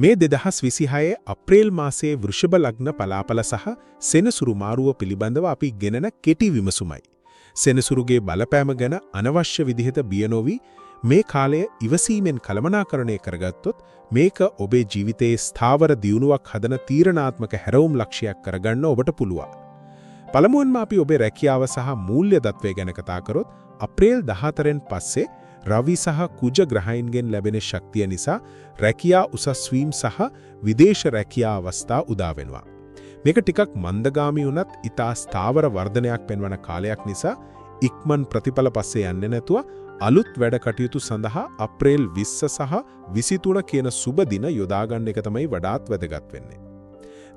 මේ 2026 අප්‍රේල් මාසයේ වෘෂභ ලග්න පලාපල සහ සෙනසුරු මාරුව පිළිබඳව අපි ගෙනන කෙටි විමසුමයි. සෙනසුරුගේ බලපෑම ගැන අනවශ්‍ය විදිහට බිය නොවි මේ කාලය ඉවසීමෙන් කළමනාකරණය කරගත්තොත් මේක ඔබේ ජීවිතයේ ස්ථාවර දියුණුවක් හදන තීරණාත්මක හැරවුම් ලක්ෂයක් කරගන්න ඔබට පුළුවන්. පළමුවෙන්ම අපි ඔබේ රැකියාව සහ මූල්‍ය දත්වය ගැන කතා කරොත් අප්‍රේල් 14න් පස්සේ රවි සහ කුජ ග්‍රහයන්ගෙන් ලැබෙන ශක්තිය නිසා රැකියා උසස් වීම සහ විදේශ රැකියා අවස්ථා උදා වෙනවා. මේක ටිකක් මන්දගාමී වුණත් ඊටා ස්ථාවර වර්ධනයක් පෙන්වන කාලයක් නිසා ඉක්මන් ප්‍රතිඵල පස්සේ යන්නේ නැතුව අලුත් වැඩ කටයුතු සඳහා අප්‍රේල් 20 සහ 23 කියන සුබ දින යොදා ගන්න එක තමයි වඩාත් වැදගත් වෙන්නේ.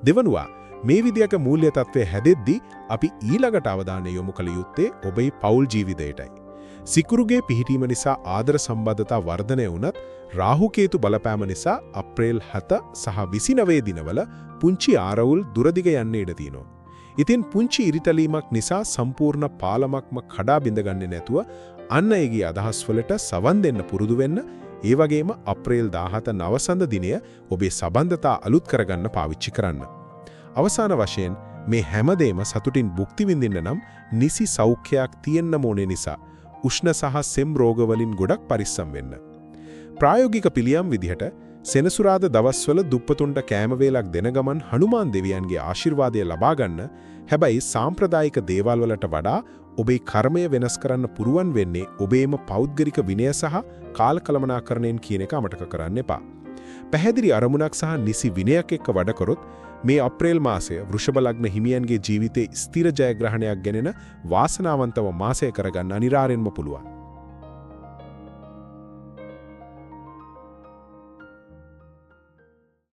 දෙවනුවා මේ විදියක මූල්‍ය තත්ත්වය හැදෙද්දී අපි ඊළඟට අවධානය යොමු කළ යුත්තේ ඔබේ පෞල් ජීවිතයටයි. සිකුරුගේ පිහිටීම නිසා ආදර සම්බන්ධතා වර්ධනය වුණත් රාහු කේතු බලපෑම නිසා අප්‍රේල් 7 සහ 29 දිනවල පුංචි ආරවුල් දුරදිග යන්න ඉඩ තියෙනවා. ඉතින් පුංචි ඉරිතලීමක් නිසා සම්පූර්ණ පාලමක්ම කඩා බිඳගන්නේ නැතුව අන්න ඒගේ අදහස් වලට සවන් දෙන්න පුරුදු වෙන්න. ඒ වගේම අප්‍රේල් 17 නවසඳ දිනය ඔබේ සම්බන්ධතා අලුත් කරගන්න පාවිච්චි කරන්න. අවසාන වශයෙන් මේ හැමදේම සතුටින් භුක්ති විඳින්න නම් නිසි සෞඛ්‍යයක් තියෙන්න ඕනේ නිසා උෂ්ණ සහ සෙම් රෝගවලින් ගොඩක් පරිස්සම් වෙන්න. ප්‍රායෝගික පිළියම් විදිහට සෙනසුරාදා දවස්වල දුප්පතුන්ට කෑම වේලක් දෙන ගමන් හනුමාන් දෙවියන්ගේ ආශිර්වාදය ලබා ගන්න. හැබැයි සාම්ප්‍රදායික දේවල් වලට වඩා ඔබේ කර්මය වෙනස් කරන්න පුරුවන් වෙන්නේ ඔබේම පෞද්ගලික විනය සහ කාලකලමනාකරණයෙන් කියන එක අමතක කරන්න එපා. පැහැදිලි අරමුණක් සහ නිසි විනයක් එක්ක වැඩ කරොත් මේ අප්‍රේල් මාසය වෘෂභ ලග්න හිමියන්ගේ ජීවිතේ ස්ථිර ජයග්‍රහණයක් ගෙනෙන වාසනාවන්තව මාසය කරගන්න අනිවාර්යෙන්ම පුළුවන්.